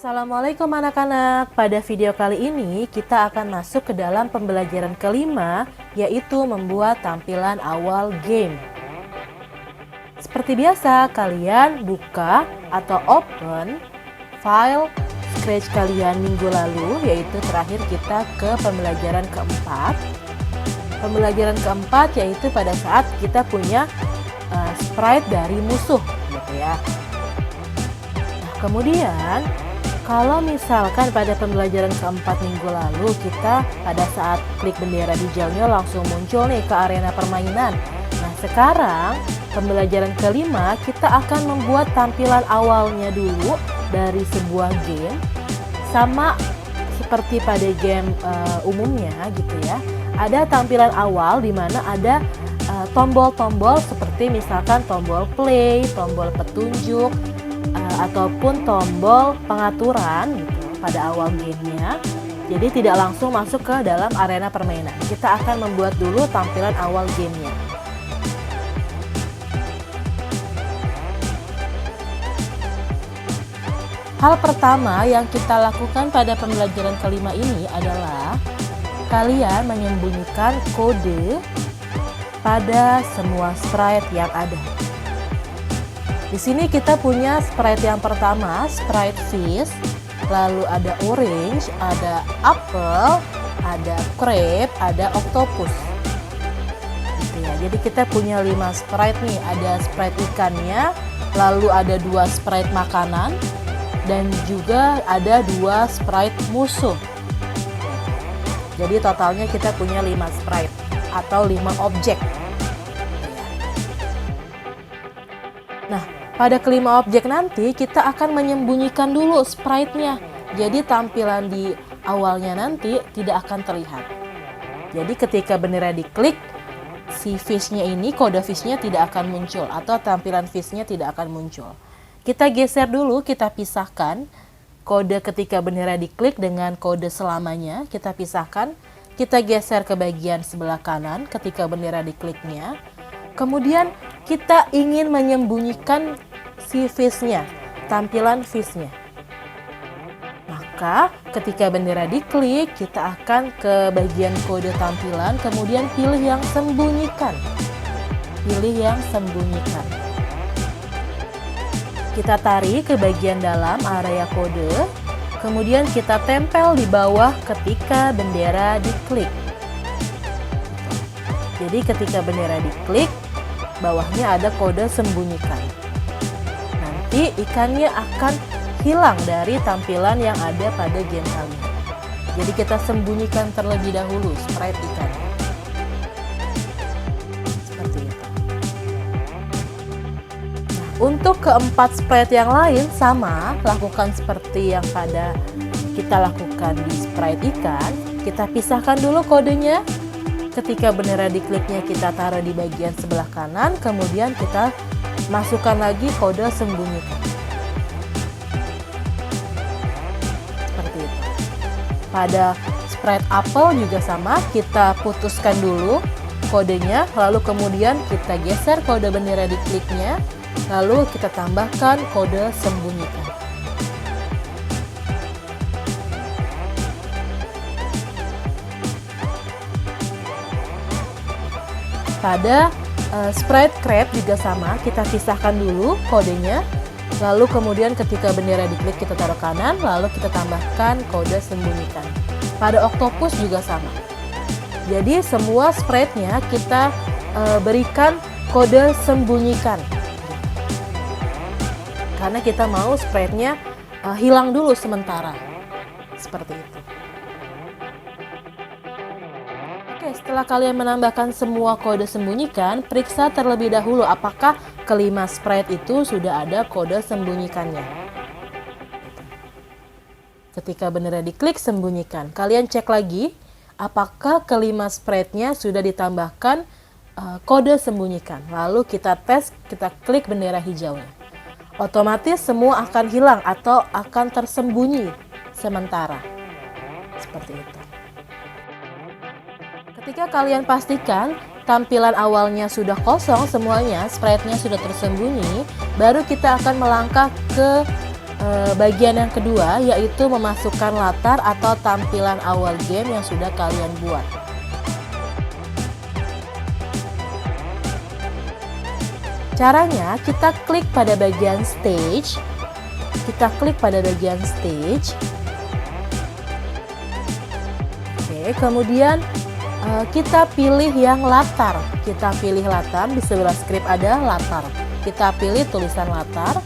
Assalamualaikum anak-anak. Pada video kali ini kita akan masuk ke dalam pembelajaran kelima, yaitu membuat tampilan awal game. Seperti biasa, kalian buka atau open file Scratch kalian minggu lalu, yaitu terakhir kita ke pembelajaran keempat. Pembelajaran keempat yaitu pada saat kita punya sprite dari musuh, gitu ya. Nah, kemudian kalau misalkan pada pembelajaran keempat minggu lalu kita pada saat klik bendera hijaunya langsung muncul nih ke arena permainan. Nah, sekarang pembelajaran kelima kita akan membuat tampilan awalnya dulu dari sebuah game, sama seperti pada game umumnya gitu ya. Ada tampilan awal di mana ada tombol-tombol seperti misalkan tombol play, tombol petunjuk, ataupun tombol pengaturan gitu pada awal gamenya. Jadi tidak langsung masuk ke dalam arena permainan. Kita akan membuat dulu tampilan awal gamenya. Hal pertama yang kita lakukan pada pembelajaran kelima ini adalah kalian menyembunyikan kode pada semua sprite yang ada. Di sini kita punya sprite yang pertama, sprite fish, lalu ada orange, ada apple, ada crab, ada octopus. Gitu ya. Jadi kita punya 5 sprite nih, ada sprite ikannya, lalu ada 2 sprite makanan, dan juga ada 2 sprite musuh. Jadi totalnya kita punya 5 sprite atau 5 objek. Nah, pada kelima objek nanti kita akan menyembunyikan dulu sprite-nya. Jadi tampilan di awalnya nanti tidak akan terlihat. Jadi ketika bendera diklik, si fish-nya ini, kode fish-nya tidak akan muncul atau tampilan fish-nya tidak akan muncul. Kita geser dulu, kita pisahkan kode ketika bendera diklik dengan kode selamanya. Kita pisahkan, kita geser ke bagian sebelah kanan ketika bendera dikliknya. Kemudian kita ingin menyembunyikan si fish-nya, tampilan fish-nya. Maka ketika bendera diklik, kita akan ke bagian kode tampilan, kemudian pilih yang sembunyikan. Pilih yang sembunyikan. Kita tarik ke bagian dalam area kode, kemudian kita tempel di bawah ketika bendera diklik. Jadi ketika bendera diklik, bawahnya ada kode sembunyikan. Nanti ikannya akan hilang dari tampilan yang ada pada game kalian. Jadi kita sembunyikan terlebih dahulu sprite ikan. Seperti itu. Nah, untuk keempat sprite yang lain sama, lakukan seperti yang pada kita lakukan di sprite ikan. Kita pisahkan dulu kodenya. Ketika bendera dikliknya kita taruh di bagian sebelah kanan, kemudian kita masukkan lagi kode sembunyikan. Seperti itu. Pada sprite apple juga sama, kita putuskan dulu kodenya, lalu kemudian kita geser kode bendera dikliknya, lalu kita tambahkan kode sembunyikan. Pada sprite crab juga sama, kita pisahkan dulu kodenya, lalu kemudian ketika bendera diklik kita taruh kanan, lalu kita tambahkan kode sembunyikan. Pada octopus juga sama. Jadi semua sprite-nya kita berikan kode sembunyikan. Karena kita mau sprite-nya hilang dulu sementara. Seperti itu. Setelah kalian menambahkan semua kode sembunyikan, periksa terlebih dahulu apakah kelima sprite itu sudah ada kode sembunyikannya. Ketika bendera diklik, sembunyikan. Kalian cek lagi apakah kelima sprite-nya sudah ditambahkan kode sembunyikan. Lalu kita tes, kita klik bendera hijaunya. Otomatis semua akan hilang atau akan tersembunyi sementara. Seperti itu. Ketika kalian pastikan tampilan awalnya sudah kosong semuanya, sprite-nya sudah tersembunyi, baru kita akan melangkah ke bagian yang kedua, yaitu memasukkan latar atau tampilan awal game yang sudah kalian buat. Caranya, kita klik pada bagian stage. Oke, kemudian kita pilih yang latar. Di sebelah script ada latar. Kita pilih tulisan latar.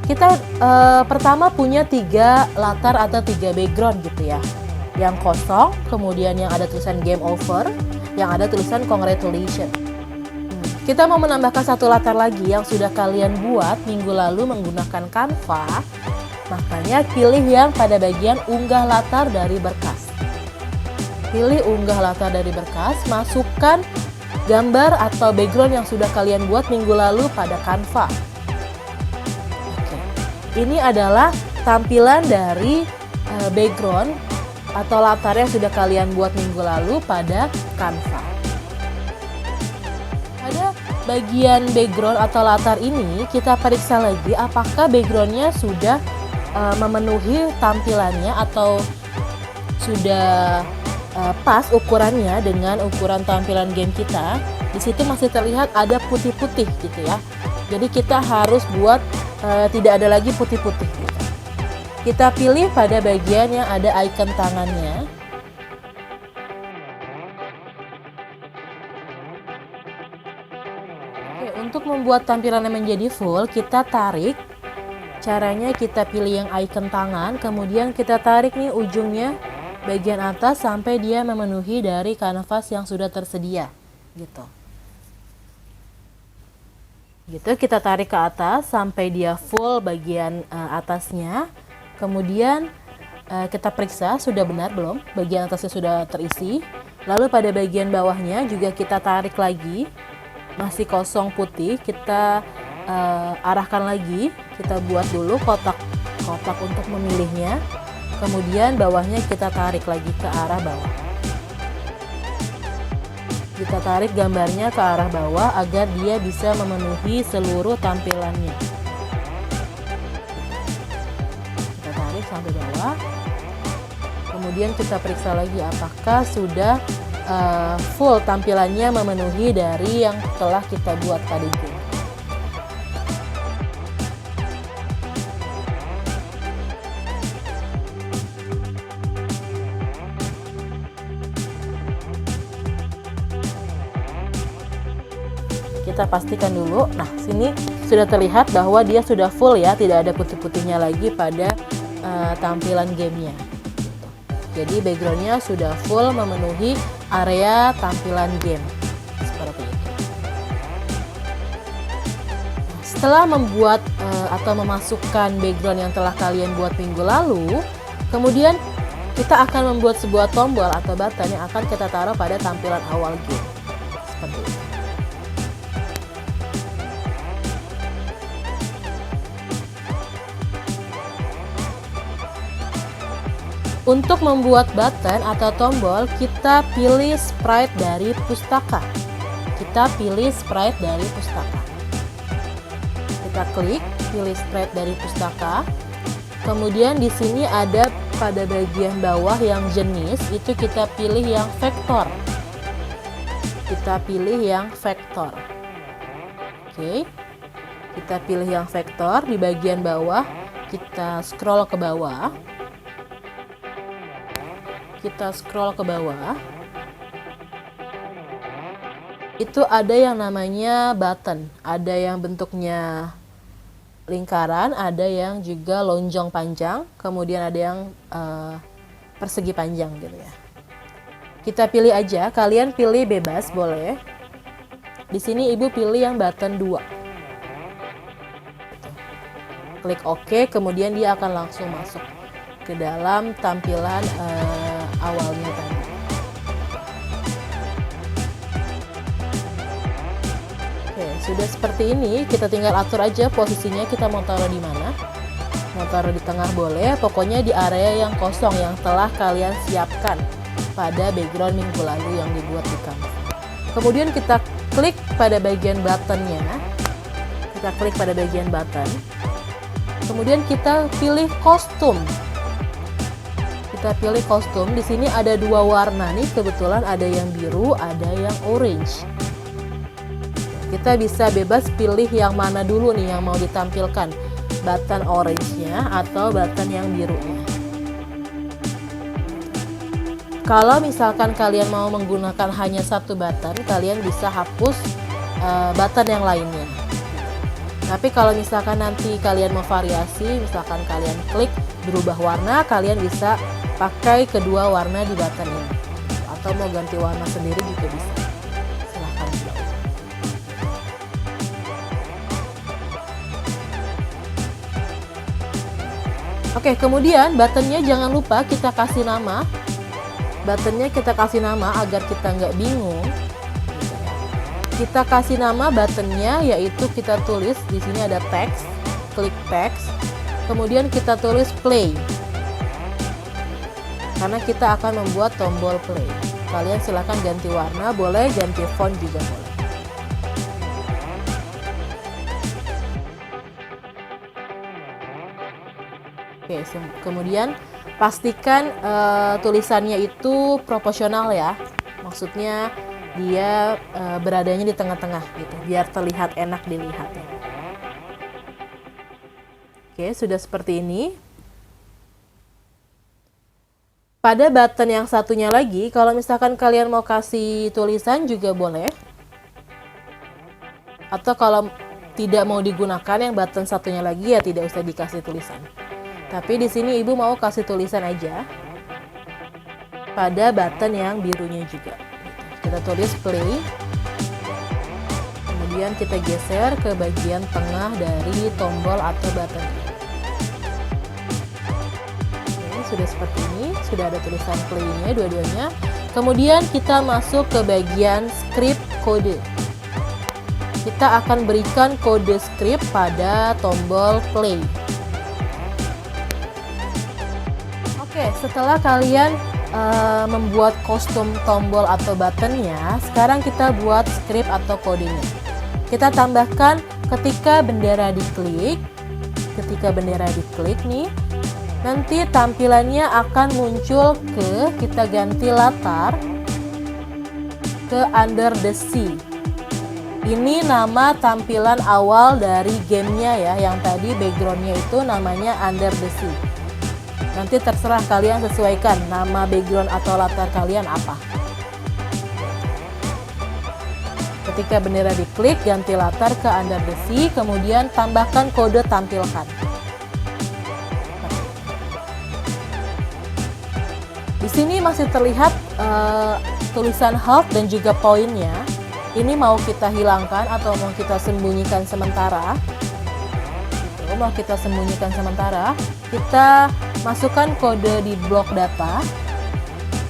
Kita pertama punya 3 latar atau 3 background gitu ya. Yang kosong, kemudian yang ada tulisan game over, yang ada tulisan congratulations. Kita mau menambahkan 1 latar lagi yang sudah kalian buat minggu lalu menggunakan Canva. Makanya pilih yang pada bagian unggah latar dari berkas. Pilih unggah latar dari berkas, masukkan gambar atau background yang sudah kalian buat minggu lalu pada Canva. Ini adalah tampilan dari background atau latar yang sudah kalian buat minggu lalu pada Canva. Pada bagian background atau latar ini kita periksa lagi apakah backgroundnya sudah memenuhi tampilannya atau sudah pas ukurannya dengan ukuran tampilan game kita. Di situ masih terlihat ada putih-putih gitu ya. Jadi kita harus buat tidak ada lagi putih-putih gitu. Kita pilih pada bagian yang ada icon tangannya. Oke, untuk membuat tampilannya menjadi full, kita tarik. Caranya kita pilih yang icon tangan, kemudian kita tarik nih ujungnya bagian atas sampai dia memenuhi dari kanvas yang sudah tersedia gitu. Kita tarik ke atas sampai dia full bagian atasnya. Kemudian kita periksa sudah benar belum, bagian atasnya sudah terisi. Lalu pada bagian bawahnya juga kita tarik lagi, masih kosong putih. Kita arahkan lagi, kita buat dulu kotak untuk memilihnya. Kemudian bawahnya kita tarik lagi ke arah bawah. Kita tarik gambarnya ke arah bawah agar dia bisa memenuhi seluruh tampilannya. Kita tarik sampai bawah. Kemudian kita periksa lagi apakah sudah full tampilannya memenuhi dari yang telah kita buat tadi. Kita pastikan dulu. Nah, sini sudah terlihat bahwa dia sudah full ya, tidak ada putih-putihnya lagi pada tampilan gamenya. Jadi backgroundnya sudah full memenuhi area tampilan game seperti itu. Setelah membuat atau memasukkan background yang telah kalian buat minggu lalu, kemudian kita akan membuat sebuah tombol atau button yang akan kita taruh pada tampilan awal game seperti itu. Untuk membuat button atau tombol, kita pilih sprite dari pustaka. Kita klik, pilih sprite dari pustaka. Kemudian di sini ada pada bagian bawah yang jenis, itu kita pilih yang vektor. Oke. Kita pilih yang vektor di bagian bawah, kita scroll ke bawah. Itu ada yang namanya button, ada yang bentuknya lingkaran, ada yang juga lonjong panjang, kemudian ada yang persegi panjang gitu ya. Kita pilih aja, kalian pilih bebas boleh. Di sini ibu pilih yang button 2. Klik OK, kemudian dia akan langsung masuk ke dalam tampilan awalnya tadi. Oke, sudah seperti ini, kita tinggal atur aja posisinya, kita mau taruh di mana. Mau taruh di tengah boleh, pokoknya di area yang kosong yang telah kalian siapkan pada background minggu lalu yang dibuat di Canva. Kemudian kita klik pada bagian buttonnya. Kemudian kita pilih kostum. Kita pilih kostum. Di sini ada dua warna nih, kebetulan ada yang biru, ada yang orange. Kita bisa bebas pilih yang mana dulu nih yang mau ditampilkan, button orange-nya atau button yang birunya. Kalau misalkan kalian mau menggunakan hanya satu button, kalian bisa hapus button yang lainnya. Tapi kalau misalkan nanti kalian mau variasi, misalkan kalian klik berubah warna, kalian bisa pakai kedua warna di button ini. Atau mau ganti warna sendiri juga bisa. Silahkan. Oke, kemudian buttonnya jangan lupa kita kasih nama. Buttonnya kita kasih nama agar kita nggak bingung. Kita kasih nama buttonnya, yaitu kita tulis di sini ada text, klik text, kemudian kita tulis play. Karena kita akan membuat tombol play. Kalian silahkan ganti warna, boleh ganti font juga boleh. Oke, kemudian pastikan tulisannya itu proporsional ya. Maksudnya dia beradanya di tengah-tengah gitu, biar terlihat enak dilihat ya. Oke, sudah seperti ini. Pada button yang satunya lagi, kalau misalkan kalian mau kasih tulisan juga boleh. Atau kalau tidak mau digunakan yang button satunya lagi, ya tidak usah dikasih tulisan. Tapi di sini ibu mau kasih tulisan aja pada button yang birunya juga. Kita tulis play, kemudian kita geser ke bagian tengah dari tombol atau button. Ini sudah seperti ini, sudah ada tulisan play-nya dua-duanya. Kemudian kita masuk ke bagian script kode. Kita akan berikan kode script pada tombol play. Oke, setelah kalian membuat kostum tombol atau buttonnya, sekarang kita buat script atau kodenya. Kita tambahkan ketika bendera diklik, nih, nanti tampilannya akan muncul kita ganti latar ke Under the Sea. Ini nama tampilan awal dari gamenya ya, yang tadi backgroundnya itu namanya Under the Sea. Nanti terserah kalian sesuaikan nama background atau latar kalian apa. Ketika bendera diklik, ganti latar ke Under the Sea, kemudian tambahkan kode tampilkan. Di sini masih terlihat tulisan halt dan juga poinnya. Ini mau kita hilangkan atau mau kita sembunyikan sementara. Mau kita sembunyikan sementara, kita masukkan kode di blok data.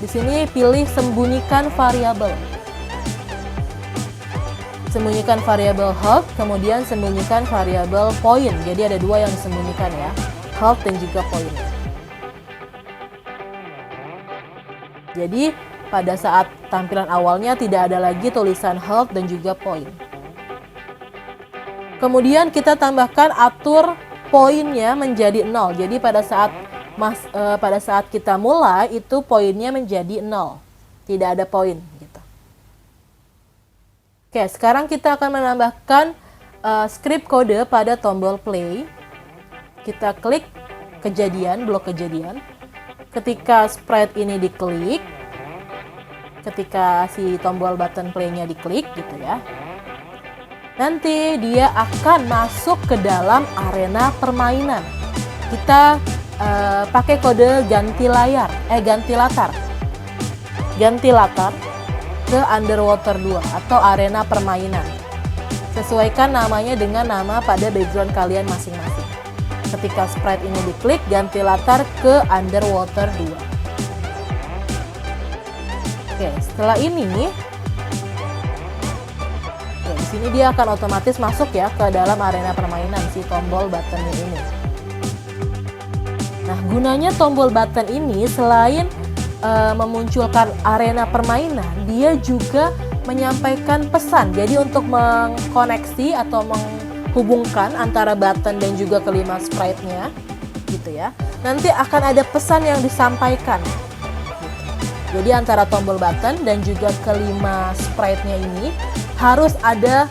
Di sini pilih sembunyikan variabel. Sembunyikan variabel halt, kemudian sembunyikan variabel point. Jadi ada dua yang disembunyikan ya, halt dan juga point. Jadi pada saat tampilan awalnya tidak ada lagi tulisan halt dan juga point. Kemudian kita tambahkan atur poinnya menjadi 0. Jadi pada saat kita mulai itu poinnya menjadi 0. Tidak ada poin gitu. Oke, sekarang kita akan menambahkan script kode pada tombol play. Kita klik kejadian, blok kejadian. Ketika sprite ini diklik, ketika si tombol button play-nya diklik gitu ya, nanti dia akan masuk ke dalam arena permainan. Kita pakai kode ganti latar. Ganti latar ke Underwater 2 atau arena permainan. Sesuaikan namanya dengan nama pada background kalian masing-masing. Ketika sprite ini diklik, ganti latar ke Underwater 2. Oke, setelah ini di sini dia akan otomatis masuk ya ke dalam arena permainan si tombol buttonnya ini. Nah, gunanya tombol button ini selain memunculkan arena permainan, dia juga menyampaikan pesan. Jadi untuk mengkoneksi atau hubungkan antara button dan juga kelima sprite-nya, gitu ya. Nanti akan ada pesan yang disampaikan. Jadi antara tombol button dan juga kelima sprite-nya ini harus ada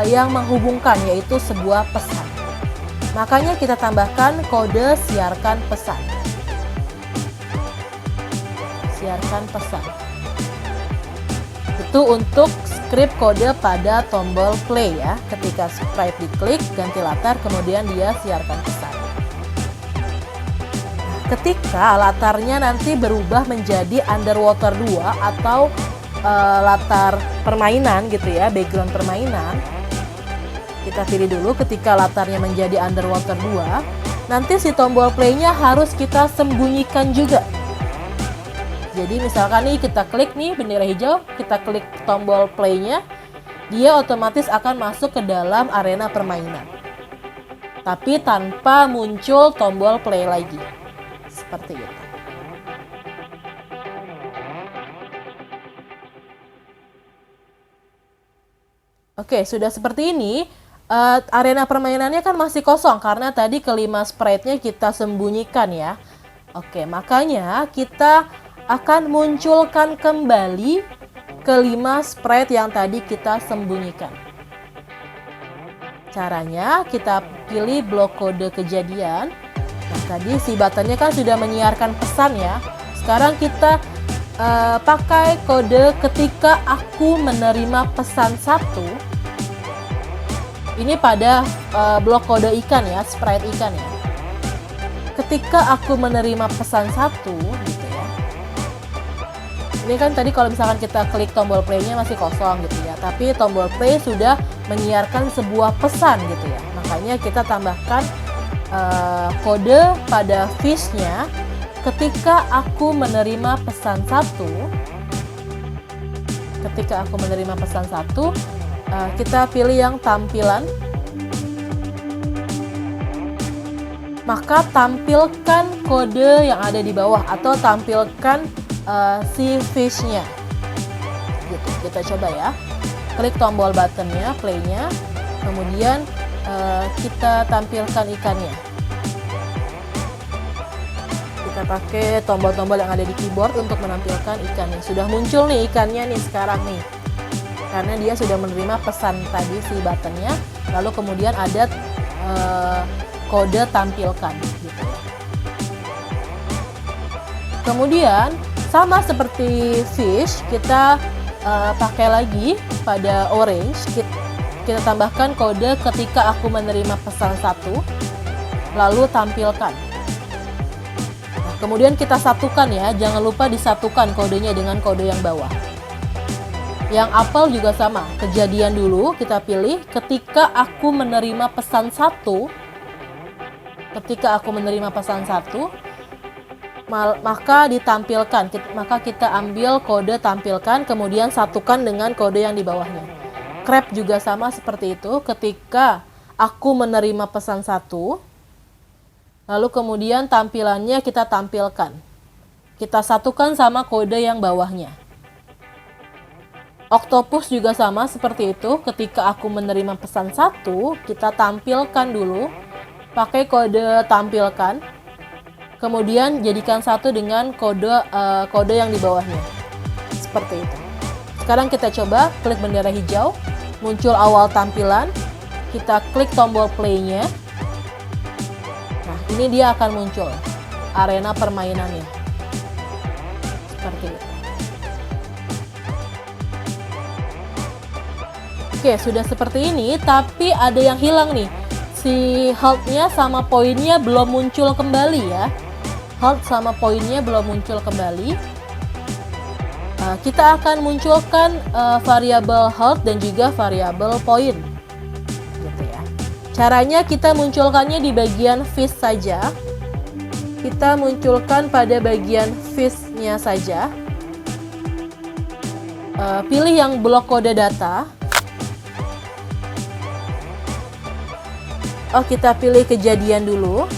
yang menghubungkan, yaitu sebuah pesan. Makanya kita tambahkan kode siarkan pesan. Siarkan pesan. Itu untuk script kode pada tombol play ya. Ketika sprite diklik, ganti latar, kemudian dia siarkan pesan. Ketika latarnya nanti berubah menjadi Underwater 2 atau latar permainan gitu ya, background permainan. Kita pilih dulu ketika latarnya menjadi Underwater 2, nanti si tombol play-nya harus kita sembunyikan juga. Jadi misalkan nih kita klik nih bendera hijau, kita klik tombol play-nya, dia otomatis akan masuk ke dalam arena permainan. Tapi tanpa muncul tombol play lagi. Seperti itu. Oke, sudah seperti ini. Arena permainannya kan masih kosong karena tadi kelima sprite-nya kita sembunyikan ya. Oke, makanya kita akan munculkan kembali kelima sprite yang tadi kita sembunyikan. Caranya kita pilih blok kode kejadian. Nah, tadi si buttonnya kan sudah menyiarkan pesan ya. Sekarang kita pakai kode ketika aku menerima pesan 1. Ini pada blok kode ikan ya, sprite ikan ya. Ketika aku menerima pesan 1 gitu ya. Ini kan tadi kalau misalkan kita klik tombol play-nya masih kosong gitu ya. Tapi tombol play sudah menyiarkan sebuah pesan gitu ya. Makanya kita tambahkan kode pada fish-nya ketika aku menerima pesan 1. Ketika aku menerima pesan 1, kita pilih yang tampilan, maka tampilkan kode yang ada di bawah atau tampilkan si fish-nya gitu. Kita coba ya, klik tombol buttonnya, play-nya, kemudian kita tampilkan ikannya. Kita pakai tombol-tombol yang ada di keyboard untuk menampilkan ikannya. Sudah muncul nih ikannya nih sekarang nih, karena dia sudah menerima pesan tadi si buttonnya, lalu kemudian ada kode tampilkan gitu. Kemudian sama seperti fish, kita pakai lagi pada orange, kita tambahkan kode ketika aku menerima pesan 1, lalu tampilkan. Nah, kemudian kita satukan ya, jangan lupa disatukan kodenya dengan kode yang bawah. Yang apel juga sama, kejadian dulu kita pilih ketika aku menerima pesan 1. Ketika aku menerima pesan 1, maka ditampilkan, maka kita ambil kode tampilkan, kemudian satukan dengan kode yang di bawahnya. Crab juga sama seperti itu, ketika aku menerima pesan 1, lalu kemudian tampilannya kita tampilkan. Kita satukan sama kode yang bawahnya. Octopus juga sama seperti itu, ketika aku menerima pesan 1, kita tampilkan dulu, pakai kode tampilkan, kemudian jadikan satu dengan kode yang di bawahnya. Seperti itu. Sekarang kita coba klik bendera hijau, muncul awal tampilan, kita klik tombol play-nya. Nah, ini dia akan muncul arena permainannya. Seperti itu. Oke, sudah seperti ini, tapi ada yang hilang nih. Si health-nya sama poinnya belum muncul kembali ya. Health sama poinnya belum muncul kembali. Kita akan munculkan variabel health dan juga variabel point. Gitu ya. Caranya kita munculkannya di bagian fish saja. Kita munculkan pada bagian fish-nya saja. Pilih yang blok kode data. Kita pilih kejadian dulu.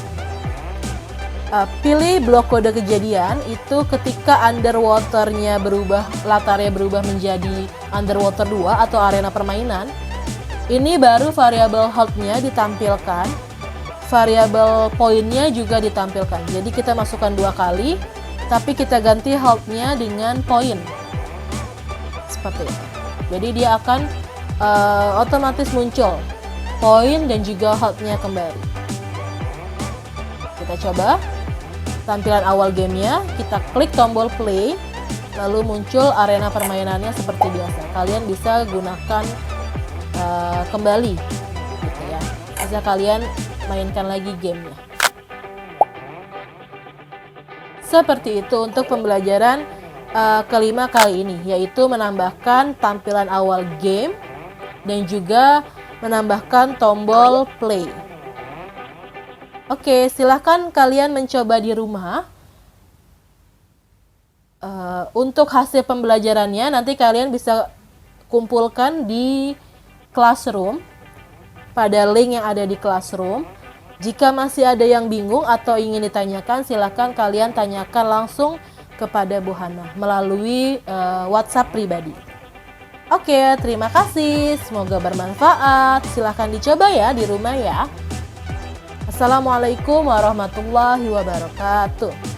Pilih blok kode kejadian itu ketika underwater-nya berubah, latarnya berubah menjadi Underwater 2 atau arena permainan. Ini baru variabel health-nya ditampilkan, variabel poinnya juga ditampilkan. Jadi kita masukkan 2 kali, tapi kita ganti health-nya dengan poin. Seperti itu. Jadi dia akan otomatis muncul poin dan juga health-nya kembali. Kita coba tampilan awal gamenya, kita klik tombol play, lalu muncul arena permainannya seperti biasa. Kalian bisa gunakan kembali gitu ya, bisa kalian mainkan lagi gamenya. Seperti itu untuk pembelajaran kelima kali ini, yaitu menambahkan tampilan awal game dan juga menambahkan tombol play. Oke, silahkan kalian mencoba di rumah. Untuk hasil pembelajarannya nanti kalian bisa kumpulkan di Classroom, pada link yang ada di Classroom. Jika masih ada yang bingung atau ingin ditanyakan, silahkan kalian tanyakan langsung kepada Bu Hana melalui WhatsApp pribadi. Oke, terima kasih. Semoga bermanfaat. Silahkan dicoba ya di rumah ya. Assalamualaikum warahmatullahi wabarakatuh.